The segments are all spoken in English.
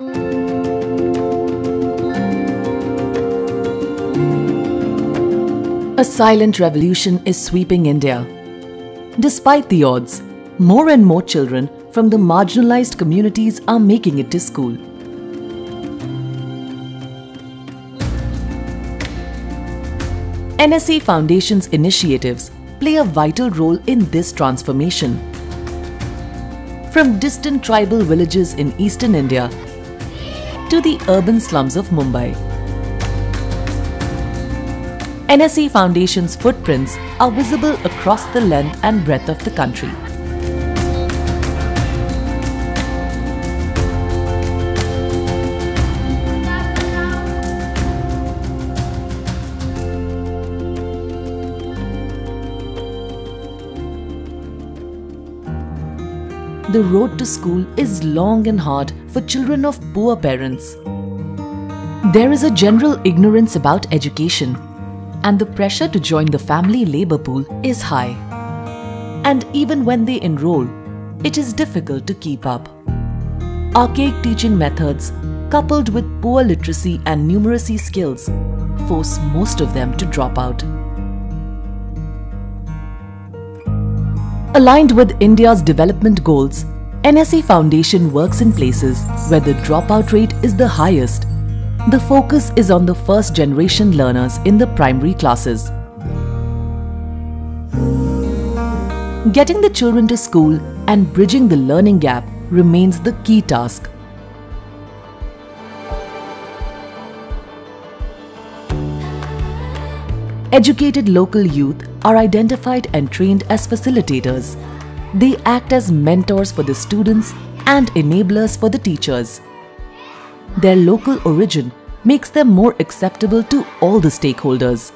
A silent revolution is sweeping India. Despite the odds, more and more children from the marginalized communities are making it to school. NSE Foundation's initiatives play a vital role in this transformation. From distant tribal villages in eastern India to the urban slums of Mumbai, NSE Foundation's footprints are visible across the length and breadth of the country. The road to school is long and hard for children of poor parents. There is a general ignorance about education, and the pressure to join the family labour pool is high. And even when they enroll, it is difficult to keep up. Archaic teaching methods, coupled with poor literacy and numeracy skills, force most of them to drop out. Aligned with India's development goals, NSE Foundation works in places where the dropout rate is the highest. The focus is on the first-generation learners in the primary classes. Getting the children to school and bridging the learning gap remains the key task. Educated local youth are identified and trained as facilitators. They act as mentors for the students and enablers for the teachers. Their local origin makes them more acceptable to all the stakeholders.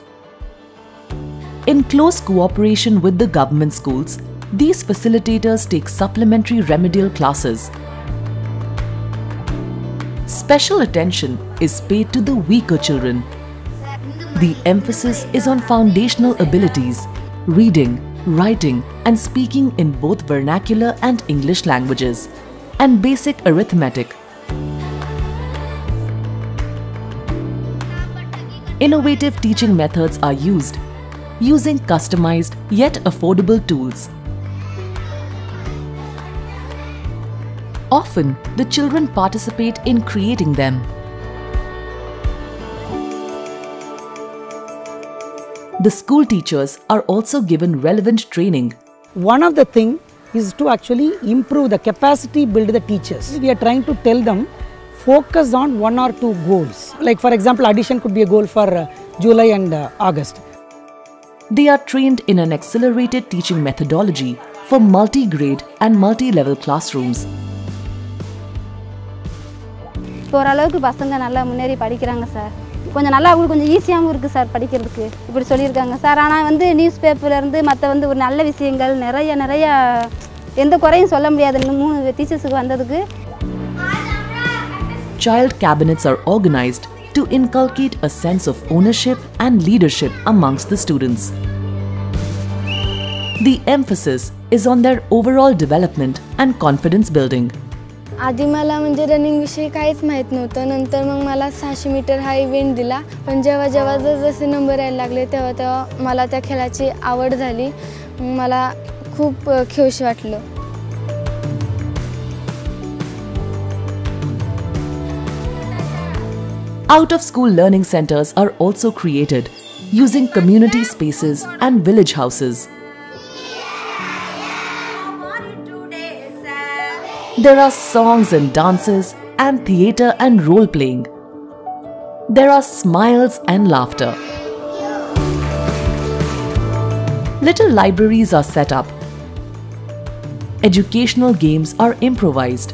In close cooperation with the government schools, these facilitators take supplementary remedial classes. Special attention is paid to the weaker children. The emphasis is on foundational abilities, reading, writing and speaking in both vernacular and English languages, and basic arithmetic. Innovative teaching methods are used, using customized yet affordable tools. Often, the children participate in creating them. The school teachers are also given relevant training. One of the things is to actually improve the capacity, build the teachers. We are trying to tell them focus on one or two goals. Like for example, addition could be a goal for July and August. They are trained in an accelerated teaching methodology for multi-grade and multi-level classrooms. ஓரளவுக்கு பசங்க நல்லா முன்னேறி படிக்கிறாங்க sir. கொஞ்சம் நல்லா அவங்களுக்கு கொஞ்சம் ஈஸியாகவும் இருக்குது சார் படிக்கிறதுக்கு. இப்படி சொல்லியிருக்காங்க சார். ஆனால் வந்து நியூஸ் பேப்பர்லேருந்து மற்ற வந்து ஒரு நல்ல விஷயங்கள் நிறைய எந்த குறையும் சொல்ல முடியாது. 3 டீச்சர்ஸுக்கு வந்ததுக்கு. Child cabinets are organized to inculcate a sense of ownership and leadership amongst the students. The emphasis is on their overall development and confidence building. आधी मला म्हणजे रनिंग विषयी काहीच माहित नव्हतं. नंतर मग मला 600 मीटर हा इव्हेंट दिला. पण जेव्हा जसे नंबर यायला लागले तेव्हा मला त्या खेळाची आवड झाली. मला खूप खुश वाटलं. Out-of-school learning centers are also created using community spaces and village houses. There are songs and dances and theatre and role-playing. There are smiles and laughter. Little libraries are set up. Educational games are improvised.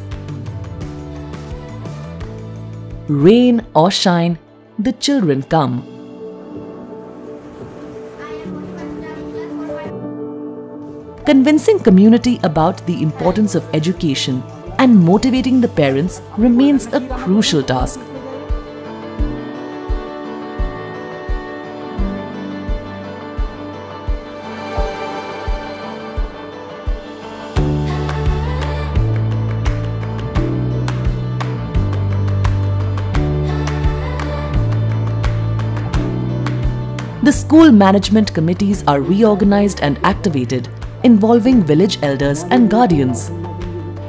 Rain or shine, the children come. Convincing community about the importance of education and motivating the parents remains a crucial task. The school management committees are reorganized and activated, involving village elders and guardians.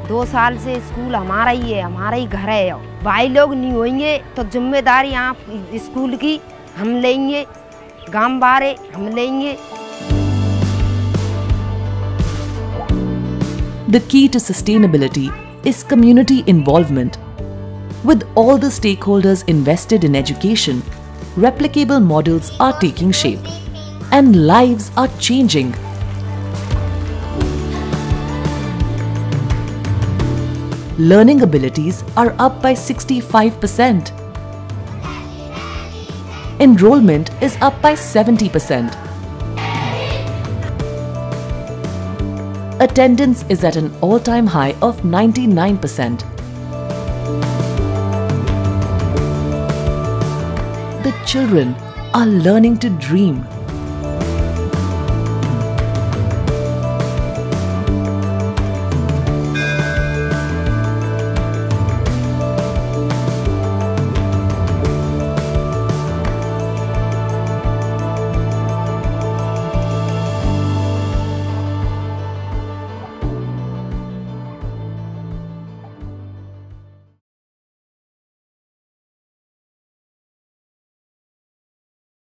2 साल से school हमारा ही है, हमारा ही घर है। भाई लोग नहीं होंगे तो जिम्मेदारी आप स्कूल की हम लेंगे, गांव बारे हम लेंगे। The key to sustainability is community involvement. With all the stakeholders invested in education, replicable models are taking shape and lives are changing. Learning abilities are up by 65%. Enrollment is up by 70%. Attendance is at an all-time high of 99%. The children are learning to dream.